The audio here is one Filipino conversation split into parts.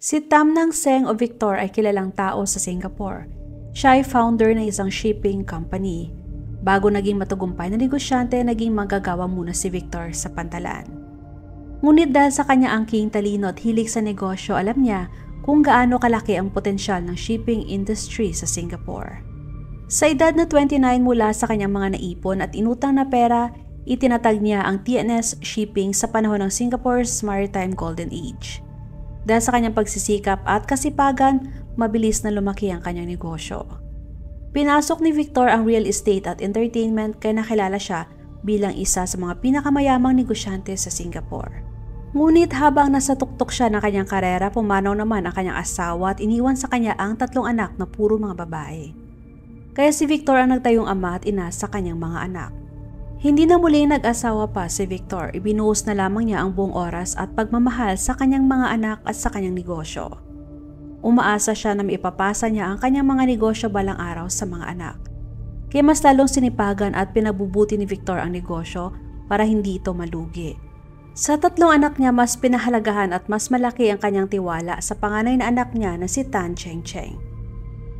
Si Tam Nang Seng o Victor ay kilalang tao sa Singapore. Siya ay founder ng isang shipping company. Bago naging matagumpay na negosyante, naging manggagawa muna si Victor sa pantalan. Ngunit dahil sa kanya angking talino at hilig sa negosyo, alam niya kung gaano kalaki ang potensyal ng shipping industry sa Singapore. Sa edad na 29 mula sa kanyang mga naipon at inutang na pera, itinatag niya ang TNS Shipping sa panahon ng Singapore's Maritime Golden Age. Dahil sa kanyang pagsisikap at kasipagan, mabilis na lumaki ang kanyang negosyo. Pinasok ni Victor ang real estate at entertainment kaya nakilala siya bilang isa sa mga pinakamayamang negosyante sa Singapore. Ngunit habang nasa tuktok siya ng kanyang karera, pumanaw naman ang kanyang asawa at iniwan sa kanya ang 3 anak na puro mga babae. Kaya si Victor ang nagtayong ama at ina sa kanyang mga anak. Hindi na muling nag-asawa pa si Victor, ibinuhos na lamang niya ang buong oras at pagmamahal sa kanyang mga anak at sa kanyang negosyo. Umaasa siya na maipapasa niya ang kanyang mga negosyo balang araw sa mga anak. Kaya mas lalong sinipagan at pinabubuti ni Victor ang negosyo para hindi ito malugi. Sa 3 anak niya, mas pinahalagahan at mas malaki ang kanyang tiwala sa panganay na anak niya na si Tan Cheng Cheng.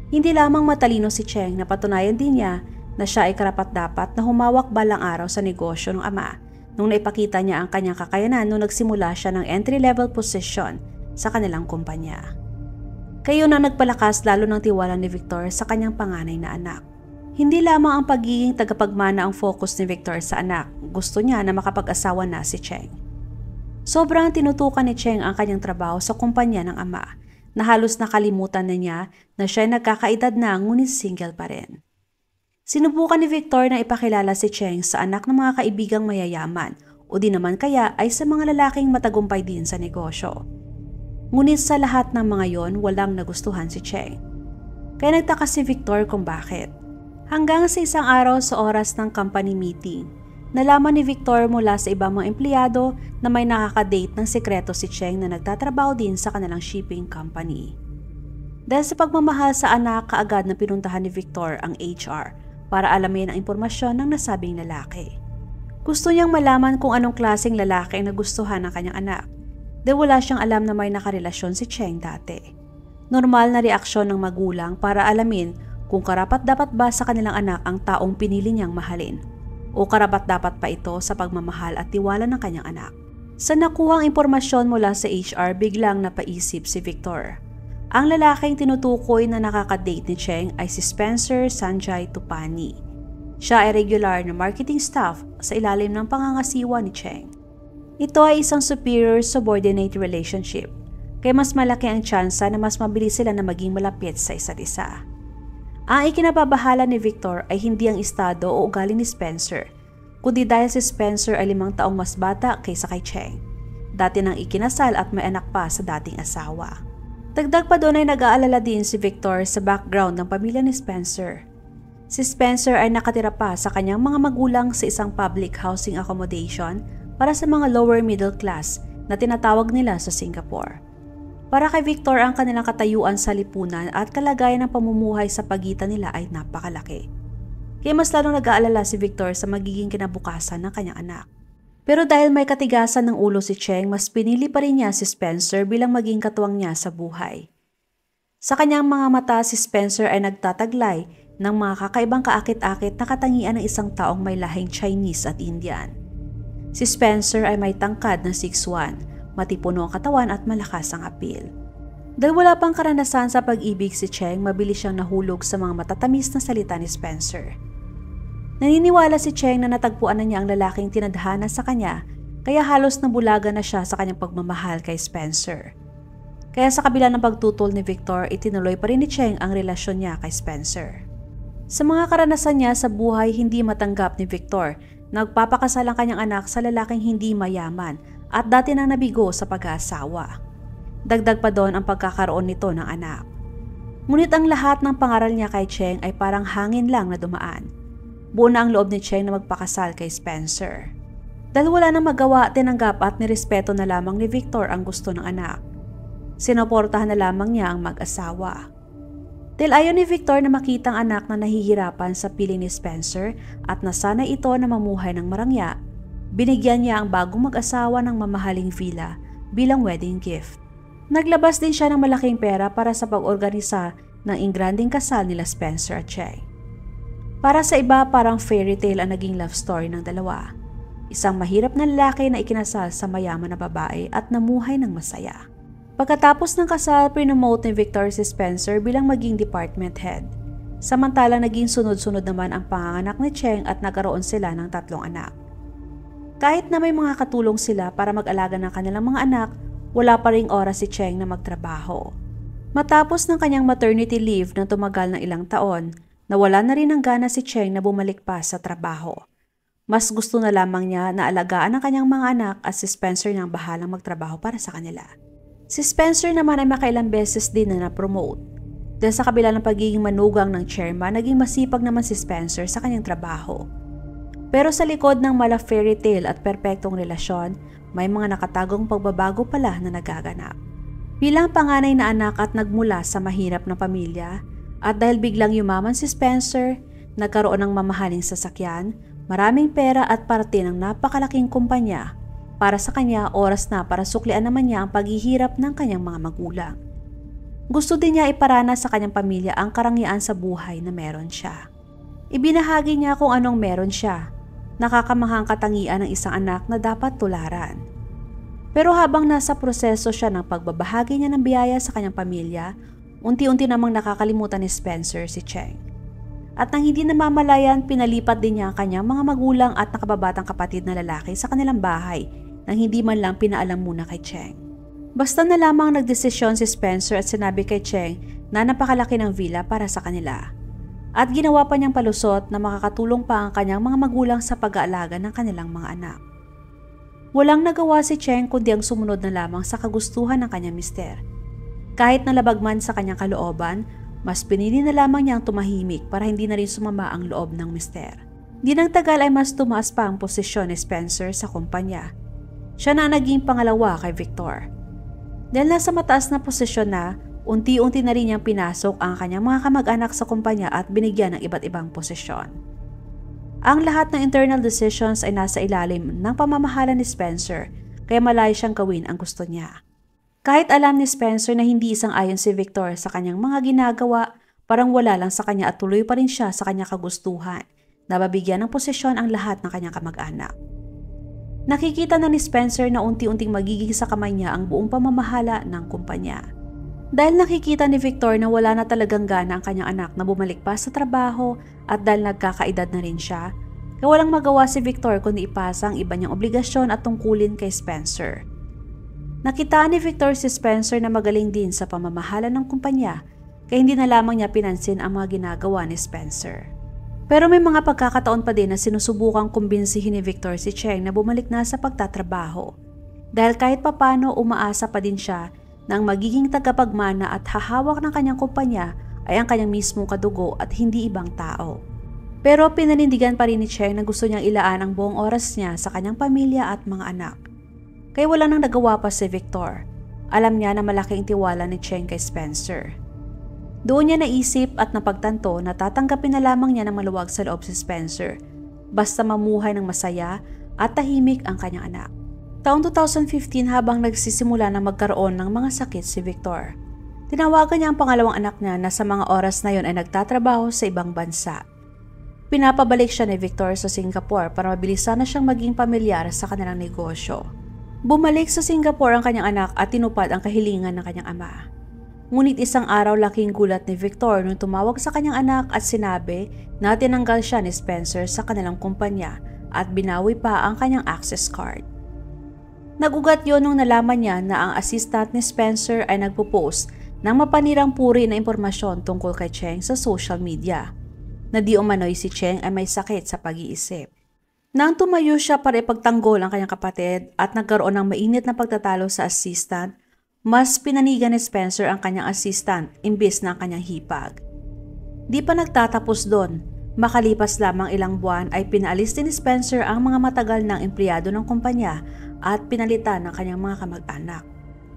Hindi lamang matalino si Cheng, napatunayan din niya na siya ay karapat-dapat na humawak balang araw sa negosyo ng ama nung naipakita niya ang kanyang kakayanan nung nagsimula siya ng entry-level position sa kanilang kumpanya. Kayo na nagpalakas lalo ng tiwala ni Victor sa kanyang panganay na anak. Hindi lamang ang pagiging tagapagmana ang focus ni Victor sa anak, gusto niya na makapag-asawa na si Cheng. Sobrang tinutukan ni Cheng ang kanyang trabaho sa kumpanya ng ama, na halos nakalimutan na niya na siya ay nagkakaedad na ngunit single pa rin. Sinubukan ni Victor na ipakilala si Cheng sa anak ng mga kaibigang mayayaman o di naman kaya ay sa mga lalaking matagumpay din sa negosyo. Ngunit sa lahat ng mga yon, walang nagustuhan si Cheng. Kaya nagtaka si Victor kung bakit. Hanggang sa isang araw sa oras ng company meeting, nalaman ni Victor mula sa ibang mga empleyado na may nakakadate ng sekreto si Cheng na nagtatrabaho din sa kanilang shipping company. Dahil sa pagmamahal sa anak, kaagad na pinuntahan ni Victor ang HR para alamin ang impormasyon ng nasabing lalaki. Gusto niyang malaman kung anong klaseng lalaki ang nagustuhan ng kanyang anak. Dahil wala siyang alam na may nakarelasyon si Cheng dati. Normal na reaksyon ng magulang para alamin kung karapat-dapat ba sa kanilang anak ang taong pinili niyang mahalin o karapat-dapat pa ito sa pagmamahal at tiwala ng kanyang anak. Sa nakuhang impormasyon mula sa HR, biglang napaisip si Victor. Ang lalaking tinutukoy na nakakadate ni Cheng ay si Spencer Sanjay Tupani. Siya ay regular na marketing staff sa ilalim ng pangangasiwa ni Cheng. Ito ay isang superior-subordinate relationship, kaya mas malaki ang tsansa na mas mabilis sila na maging malapit sa isa't isa. Ang ikinababahala ni Victor ay hindi ang estado o ugali ni Spencer, kundi dahil si Spencer ay 5 taong mas bata kaysa kay Cheng. Dati nang ikinasal at may anak pa sa dating asawa. Dagdag pa doon ay nag-aalala din si Victor sa background ng pamilya ni Spencer. Si Spencer ay nakatira pa sa kanyang mga magulang sa isang public housing accommodation para sa mga lower middle class na tinatawag nila sa Singapore. Para kay Victor, ang kanilang katayuan sa lipunan at kalagayan ng pamumuhay sa pagitan nila ay napakalaki. Kaya mas lalong nag-aalala si Victor sa magiging kinabukasan ng kanyang anak. Pero dahil may katigasan ng ulo si Cheng, mas pinili pa rin niya si Spencer bilang maging katuwang niya sa buhay. Sa kanyang mga mata, si Spencer ay nagtataglay ng mga kakaibang kaakit-akit na katangian ng isang taong may lahing Chinese at Indian. Si Spencer ay may tangkad na 6'1", matipuno ang katawan at malakas ang apil. Dahil wala pang karanasan sa pag-ibig si Cheng, mabilis siyang nahulog sa mga matatamis na salita ni Spencer. Naniniwala si Cheng na natagpuan na niya ang lalaking tinadhana sa kanya, kaya halos nabulaga na siya sa kanyang pagmamahal kay Spencer. Kaya sa kabila ng pagtutol ni Victor, itinuloy pa rin ni Cheng ang relasyon niya kay Spencer. Sa mga karanasan niya sa buhay, hindi matanggap ni Victor, nagpapakasal ang kanyang anak sa lalaking hindi mayaman at dati nang nabigo sa pag-aasawa. Dagdag pa doon ang pagkakaroon nito ng anak. Ngunit ang lahat ng pangaral niya kay Cheng ay parang hangin lang na dumaan. Buo na ang loob ni Cheng na magpakasal kay Spencer. Dahil wala nang magawa, tinanggap at nirespeto na lamang ni Victor ang gusto ng anak. Sinuportahan na lamang niya ang mag-asawa. Dahil ayaw ni Victor na makita ang anak na nahihirapan sa piling ni Spencer at nasanay ito na mamuhay ng marangya, binigyan niya ang bagong mag-asawa ng mamahaling villa bilang wedding gift. Naglabas din siya ng malaking pera para sa pag-organisa ng ingranding kasal nila Spencer at Cheng. Para sa iba, parang fairy tale ang naging love story ng dalawa. Isang mahirap na lalaki na ikinasal sa mayaman na babae at namuhay ng masaya. Pagkatapos ng kasal, pinomote ni Victor si Spencer bilang maging department head. Samantalang naging sunod-sunod naman ang panganganak ni Cheng at nagkaroon sila ng 3 anak. Kahit na may mga katulong sila para mag-alaga ng kanilang mga anak, wala pa ring oras si Cheng na magtrabaho. Matapos ng kanyang maternity leave na tumagal ng ilang taon, nawala na rin ng gana si Cheng na bumalik pa sa trabaho. Mas gusto na lamang niya na alagaan ang kanyang mga anak at si Spencer nang bahalang magtrabaho para sa kanila. Si Spencer naman ay makailang beses din na na-promote. Dahil sa kabila ng pagiging manugang ng chairman, naging masipag naman si Spencer sa kanyang trabaho. Pero sa likod ng mala fairy tale at perpektong relasyon, may mga nakatagong pagbabago pala na nagaganap. Bilang panganay na anak at nagmula sa mahirap na pamilya, at dahil biglang yumaman si Spencer, nagkaroon ng mamahaling sasakyan, maraming pera at parte ng napakalaking kumpanya. Para sa kanya, oras na para suklian naman niya ang paghihirap ng kanyang mga magulang. Gusto din niya iparana sa kanyang pamilya ang karangyaan sa buhay na meron siya. Ibinahagi niya kung anong meron siya. Nakakamahang katangian ng isang anak na dapat tularan. Pero habang nasa proseso siya ng pagbabahagi niya ng biyaya sa kanyang pamilya, unti-unti namang nakakalimutan ni Spencer si Cheng. At nang hindi namamalayan, pinalipat din niya ang kanyang mga magulang at nakababatang kapatid na lalaki sa kanilang bahay nang hindi man lang pinaalam muna kay Cheng. Basta na lamang nagdesisyon si Spencer at sinabi kay Cheng na napakalaki ng villa para sa kanila. At ginawa pa niyang palusot na makakatulong pa ang kanyang mga magulang sa pag-aalaga ng kanilang mga anak. Walang nagawa si Cheng kundi ang sumunod na lamang sa kagustuhan ng kanyang mister. Kahit nalabag man sa kanyang kalooban, mas pinili na lamang niyang tumahimik para hindi na rin sumama ang loob ng mister. Di nang tagal ay mas tumaas pa ang posisyon ni Spencer sa kumpanya. Siya na naging pangalawa kay Victor. Dahil nasa mataas na posisyon na, unti-unti na rin niyang pinasok ang kanyang mga kamag-anak sa kumpanya at binigyan ng iba't ibang posisyon. Ang lahat ng internal decisions ay nasa ilalim ng pamamahala ni Spencer, kaya malayo siyang gawin ang gusto niya. Kahit alam ni Spencer na hindi isang-ayon si Victor sa kanyang mga ginagawa, parang wala lang sa kanya at tuloy pa rin siya sa kanyang kagustuhan, na mabigyan ng posisyon ang lahat ng kanyang kamag-anak. Nakikita na ni Spencer na unti-unting magiging sa kamay niya ang buong pamamahala ng kumpanya. Dahil nakikita ni Victor na wala na talagang gana ang kanyang anak na bumalik pa sa trabaho at dahil nagkakaedad na rin siya, kaya walang magawa si Victor kundi ipasa ang iba niyang obligasyon at tungkulin kay Spencer. Nakitaan ni Victor si Spencer na magaling din sa pamamahala ng kumpanya, kaya hindi na lamang niya pinansin ang mga ginagawa ni Spencer. Pero may mga pagkakataon pa din na sinusubukang kumbinsihin ni Victor si Cheng na bumalik na sa pagtatrabaho. Dahil kahit papano umaasa pa din siya na ang magiging tagapagmana at hahawak ng kanyang kumpanya ay ang kanyang mismong kadugo at hindi ibang tao. Pero pinanindigan pa rin ni Cheng na gusto niyang ilaan ang buong oras niya sa kanyang pamilya at mga anak. Kaya wala nang nagawa pa si Victor. Alam niya na malaking tiwala ni Cheng kay Spencer. Doon niya naisip at napagtanto na tatanggapin na lamang niya ng maluwag sa loob si Spencer, basta mamuhay ng masaya at tahimik ang kanyang anak. Taong 2015 habang nagsisimula na magkaroon ng mga sakit si Victor, tinawagan niya ang pangalawang anak niya na sa mga oras na yon ay nagtatrabaho sa ibang bansa. Pinapabalik siya ni Victor sa Singapore para mabilisan na siyang maging pamilyar sa kanilang negosyo. Bumalik sa Singapore ang kanyang anak at tinupad ang kahilingan ng kanyang ama. Ngunit isang araw laking gulat ni Victor nung tumawag sa kanyang anak at sinabi na tinanggal siya ni Spencer sa kanilang kumpanya at binawi pa ang kanyang access card. Nagugat yon nung nalaman niya na ang assistant ni Spencer ay nagpo-post ng mapanirang puri na impormasyon tungkol kay Cheng sa social media, na di umano'y si Cheng ay may sakit sa pag-iisip. Nang tumayo siya para ipagtanggol ang kanyang kapatid at nagkaroon ng mainit na pagtatalo sa assistant, mas pinanigan ni Spencer ang kanyang assistant imbis na ang kanyang hipag. Di pa nagtatapos doon, makalipas lamang ilang buwan ay pinaalis din ni Spencer ang mga matagal ng empleyado ng kumpanya at pinalitan ng kanyang mga kamag-anak.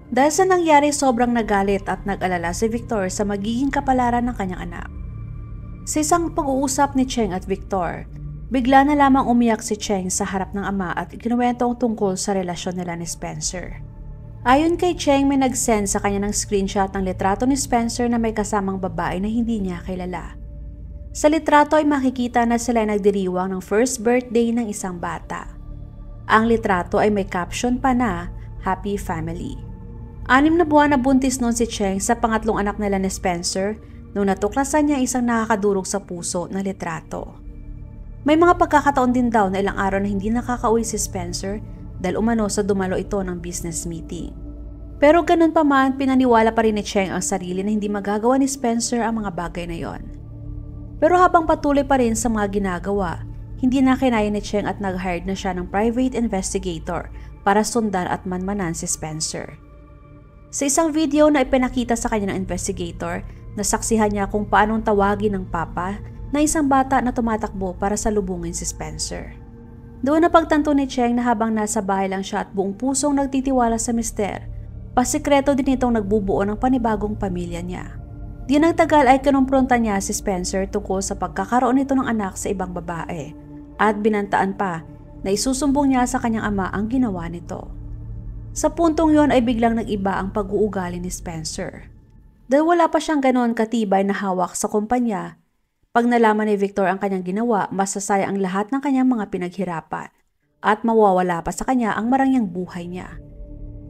Dahil sa nangyari, sobrang nagalit at nag-alala si Victor sa magiging kapalaran ng kanyang anak. Sa isang pag-uusap ni Cheng at Victor, bigla na lamang umiyak si Cheng sa harap ng ama at ikinuwento ang tungkol sa relasyon nila ni Spencer. Ayon kay Cheng, may nag-send sa kanya ng screenshot ng litrato ni Spencer na may kasamang babae na hindi niya kilala. Sa litrato ay makikita na sila nagdiriwang ng first birthday ng isang bata. Ang litrato ay may caption pa na Happy Family. 6 na buwan na buntis noon si Cheng sa pangatlong anak nila ni Spencer nung natuklasan niya isang nakakadurog sa puso na litrato. May mga pagkakataon din daw na ilang araw na hindi nakakauwi si Spencer dahil umano sa dumalo ito ng business meeting. Pero ganun pa man, pinaniwala pa rin ni Cheng ang sarili na hindi magagawa ni Spencer ang mga bagay na yon. Pero habang patuloy pa rin sa mga ginagawa, hindi na kinaya ni Cheng at nag-hired na siya ng private investigator para sundan at manmanan si Spencer. Sa isang video na ipinakita sa kanya ng investigator, nasaksihan niya kung paanong tawagin ng papa na isang bata na tumatakbo para salubungin si Spencer. Doon napagtanto ni Cheng na habang nasa bahay lang siya at buong pusong nagtitiwala sa mister, pasikreto din itong nagbubuo ng panibagong pamilya niya. Di nang tagal ay kinumpronta niya si Spencer tungkol sa pagkakaroon nito ng anak sa ibang babae at binantaan pa na isusumbong niya sa kanyang ama ang ginawa nito. Sa puntong yon ay biglang nag-iba ang pag-uugali ni Spencer. Dahil wala pa siyang ganoon katibay na hawak sa kumpanya, pag nalaman ni Victor ang kanyang ginawa, masasaya ang lahat ng kanyang mga pinaghirapan at mawawala pa sa kanya ang marangyang buhay niya.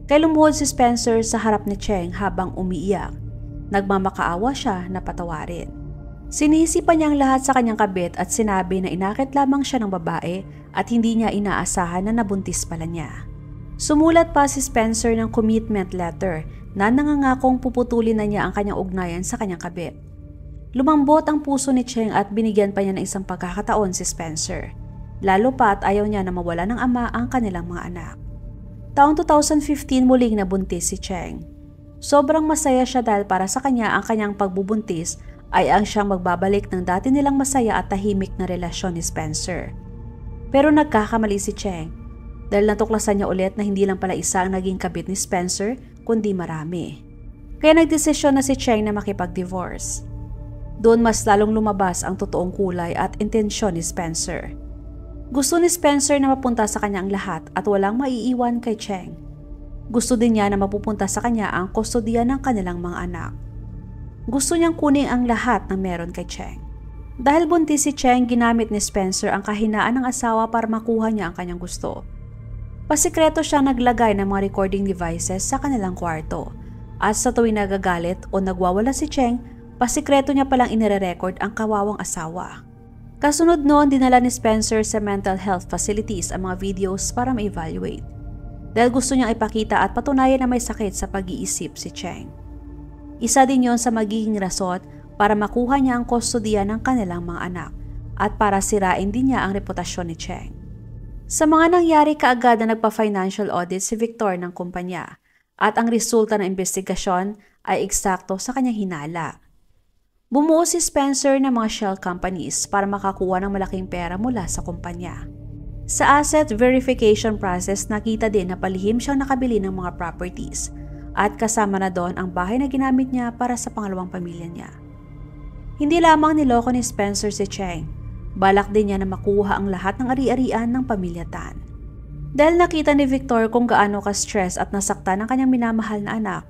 Kaya lumuhod si Spencer sa harap ni Cheng habang umiiyak. Nagmamakaawa siya na patawarin. Sinisipan niya ang lahat sa kanyang kabit at sinabi na inakit lamang siya ng babae at hindi niya inaasahan na nabuntis pala niya. Sumulat pa si Spencer ng commitment letter na nangangakong puputulin na niya ang kanyang ugnayan sa kanyang kabit. Lumambot ang puso ni Cheng at binigyan pa niya ng isang pagkakataon si Spencer. Lalo pa at ayaw niya na mawala ng ama ang kanilang mga anak. Taong 2015 muling nabuntis si Cheng. Sobrang masaya siya dahil para sa kanya ang kanyang pagbubuntis ay ang siyang magbabalik ng dati nilang masaya at tahimik na relasyon ni Spencer. Pero nagkakamali si Cheng dahil natuklasan niya ulit na hindi lang pala isa ang naging kabit ni Spencer kundi marami. Kaya nagdesisyon na si Cheng na makipag-divorce. Doon mas lalong lumabas ang totoong kulay at intensyon ni Spencer. Gusto ni Spencer na mapunta sa kanya ang lahat at walang maiiwan kay Cheng. Gusto din niya na mapupunta sa kanya ang kustodiya ng kanilang mga anak. Gusto niyang kunin ang lahat na meron kay Cheng. Dahil buntis si Cheng, ginamit ni Spencer ang kahinaan ng asawa para makuha niya ang kanyang gusto. Pasikreto siya naglagay ng mga recording devices sa kanilang kwarto. At sa tuwing nagagalit o nagwawala si Cheng, pasikreto niya palang inire-record ang kawawang asawa. Kasunod noon, dinala ni Spencer sa mental health facilities ang mga videos para ma-evaluate. Dahil gusto niyang ipakita at patunayan na may sakit sa pag-iisip si Cheng. Isa din yon sa magiging rason para makuha niya ang kustodiya ng kanilang mga anak at para sirain din niya ang reputasyon ni Cheng. Sa mga nangyari, kaagad na nagpa-financial audit si Victor ng kumpanya at ang resulta ng investigasyon ay eksakto sa kanyang hinala. Bumuo si Spencer ng mga shell companies para makakuha ng malaking pera mula sa kumpanya. Sa asset verification process, nakita din na palihim siyang nakabili ng mga properties at kasama na doon ang bahay na ginamit niya para sa pangalawang pamilya niya. Hindi lamang niloko ni Spencer si Cheng, balak din niya na makuha ang lahat ng ari-arian ng pamilya Tan. Dahil nakita ni Victor kung gaano ka-stress at nasaktan ang kanyang minamahal na anak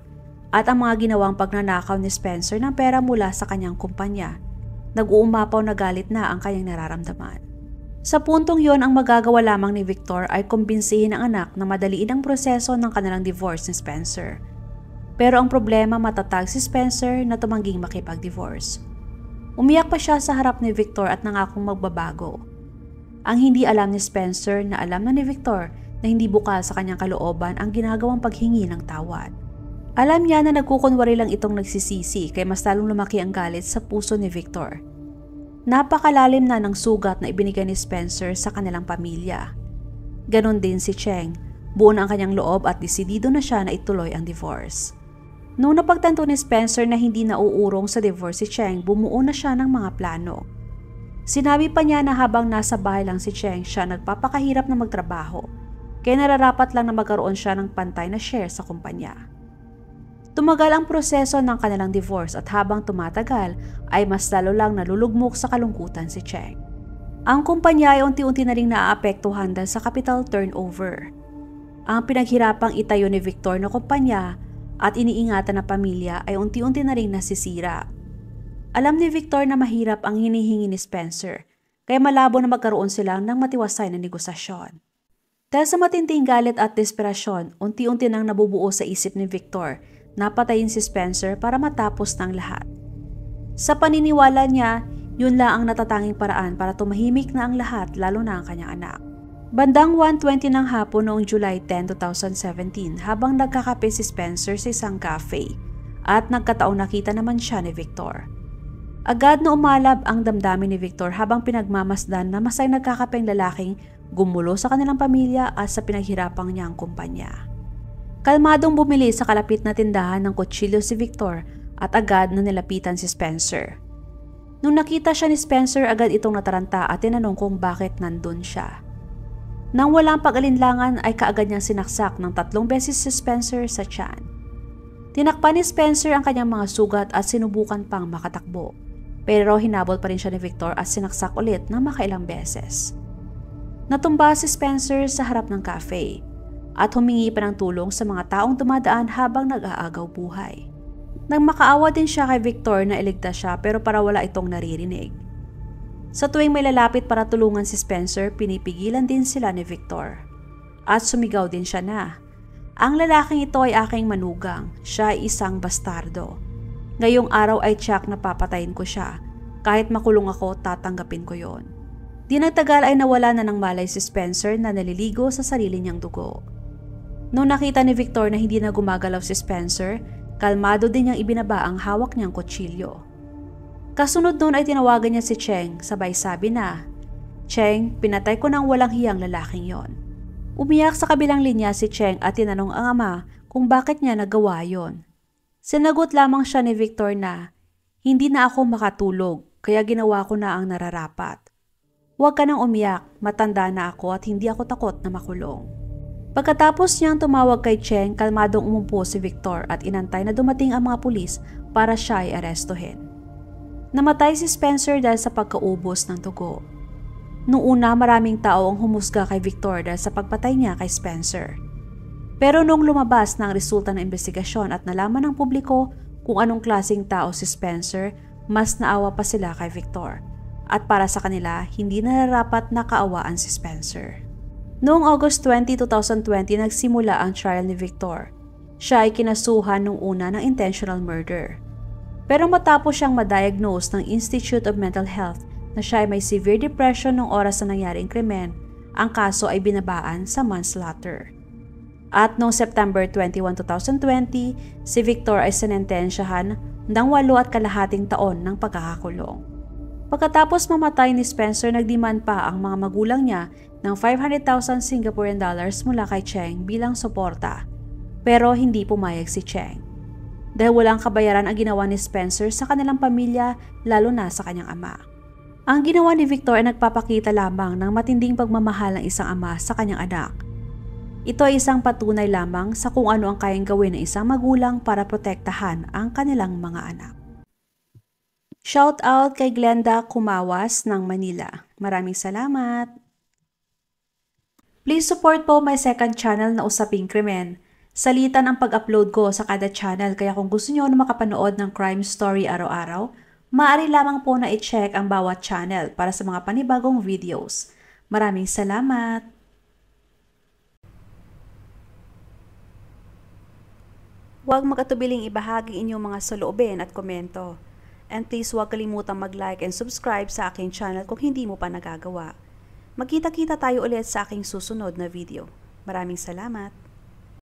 at ang mga ginawang pagnanakaw ni Spencer ng pera mula sa kanyang kumpanya, nag-uumapaw na galit na ang kanyang nararamdaman. Sa puntong yon, ang magagawa lamang ni Victor ay kumbinsihin ang anak na madaliin ang proseso ng kanilang divorce ni Spencer. Pero ang problema, matatag si Spencer na tumangging makipag-divorce. Umiyak pa siya sa harap ni Victor at nangakong magbabago. Ang hindi alam ni Spencer na alam na ni Victor na hindi bukal sa kanyang kalooban ang ginagawang paghingi ng tawad. Alam niya na nagkukunwari lang itong nagsisisi kaya mas lalong lumaki ang galit sa puso ni Victor. Napakalalim na ng sugat na ibinigay ni Spencer sa kanilang pamilya. Ganon din si Cheng, buo na ang kanyang loob at desidido na siya na ituloy ang divorce. Noong napagtanto ni Spencer na hindi nauurong sa divorce si Cheng, bumuo na siya ng mga plano. Sinabi pa niya na habang nasa bahay lang si Cheng, siya nagpapakahirap na magtrabaho, kaya nararapat lang na magkaroon siya ng pantay na share sa kumpanya. Tumagal ang proseso ng kanilang divorce at habang tumatagal ay mas lalo lang nalulugmok sa kalungkutan si Cheng. Ang kumpanya ay unti-unti na ring naaapektuhan dahil sa capital turnover. Ang pinaghirapang itayo ni Victor na kumpanya at iniingatan ng pamilya ay unti-unti na rin nasisira. Alam ni Victor na mahirap ang hinihingi ni Spencer, kaya malabo na magkaroon sila ng matiwasay na negosasyon. Dahil sa matinding galit at desperasyon, unti-unti nang nabubuo sa isip ni Victor na patayin si Spencer para matapos ng lahat. Sa paniniwala niya, yun lang ang natatanging paraan para tumahimik na ang lahat, lalo na ang kanyang anak. Bandang 1:20 ng hapon noong July 10, 2017, habang nagkakape si Spencer sa isang cafe at nagkataong nakita naman siya ni Victor. Agad na umalab ang damdamin ni Victor habang pinagmamasdan na masay nagkakapeng lalaking gumulo sa kanilang pamilya at sa pinaghirapang niyang kumpanya. Kalmadong bumili sa kalapit na tindahan ng kutsilyo si Victor at agad na nilapitan si Spencer. Nung nakita siya ni Spencer, agad itong nataranta at tinanong kung bakit nandun siya. Nang walang pag-alinlangan ay kaagad niyang sinaksak ng 3 beses si Spencer sa tiyan. Tinakpan ni Spencer ang kanyang mga sugat at sinubukan pang makatakbo. Pero hinabol pa rin siya ni Victor at sinaksak ulit ng makailang beses. Natumba si Spencer sa harap ng cafe at humingi pa ng tulong sa mga taong dumadaan habang nag-aagaw buhay. Nang makaawa din siya kay Victor na iligtas siya pero para wala itong naririnig. Sa tuwing may lalapit para tulungan si Spencer, pinipigilan din sila ni Victor. At sumigaw din siya na, "Ang lalaking ito ay aking manugang, siya ay isang bastardo. Ngayong araw ay tiyak na papatayin ko siya. Kahit makulong ako, tatanggapin ko yon." Di nagtagal ay nawala na ng malay si Spencer na naliligo sa sarili niyang dugo. Noong nakita ni Victor na hindi na gumagalaw si Spencer, kalmado din niyang ibinaba ang hawak niyang kutsilyo. Kasunod noon ay tinawagan niya si Cheng, sabay sabi na, "Cheng, pinatay ko ng walang hiyang lalaking yon." Umiyak sa kabilang linya si Cheng at tinanong ang ama kung bakit niya nagawa yon. Sinagot lamang siya ni Victor na, "Hindi na ako makatulog, kaya ginawa ko na ang nararapat. Huwag ka nang umiyak, matanda na ako at hindi ako takot na makulong." Pagkatapos niyang tumawag kay Cheng, kalmadong umumpo si Victor at inantay na dumating ang mga pulis para siya ay arestuhin. Namatay si Spencer dahil sa pagkaubos ng dugo. Noong una, maraming tao ang humusga kay Victor dahil sa pagpatay niya kay Spencer. Pero nung lumabas na ang resulta ng investigasyon at nalaman ng publiko kung anong klaseng tao si Spencer, mas naawa pa sila kay Victor. At para sa kanila, hindi nararapat na kaawaan si Spencer. Noong August 20, 2020, nagsimula ang trial ni Victor. Siya ay kinasuhan nung una ng intentional murder. Pero matapos siyang ma-diagnose ng Institute of Mental Health na siya ay may severe depression noong oras na nangyari ang krimen, ang kaso ay binabaan sa manslaughter. At noong September 21, 2020, si Victor ay sinentensyahan ng 8.5 taon ng pagkakakulong. Pagkatapos mamatay ni Spencer, nagdemand pa ang mga magulang niya ng 500,000 Singaporean dollars mula kay Cheng bilang suporta. Pero hindi pumayag si Cheng. Dahil walang kabayaran ang ginawa ni Spencer sa kanilang pamilya, lalo na sa kanyang ama. Ang ginawa ni Victor ay nagpapakita lamang ng matinding pagmamahal ng isang ama sa kanyang anak. Ito ay isang patunay lamang sa kung ano ang kayang gawin ng isang magulang para protektahan ang kanilang mga anak. Shout out kay Glenda Kumawas ng Manila. Maraming salamat! Please support po my second channel na Usaping Krimen. Salitan ang pag-upload ko sa kada channel, kaya kung gusto niyo na makapanood ng crime story araw-araw, maaari lamang po na i-check ang bawat channel para sa mga panibagong videos. Maraming salamat! Huwag mag-atubiling ibahagi inyong mga saloobin at komento. And please huwag kalimutang mag-like and subscribe sa aking channel kung hindi mo pa nagagawa. Magkita-kita tayo ulit sa aking susunod na video. Maraming salamat!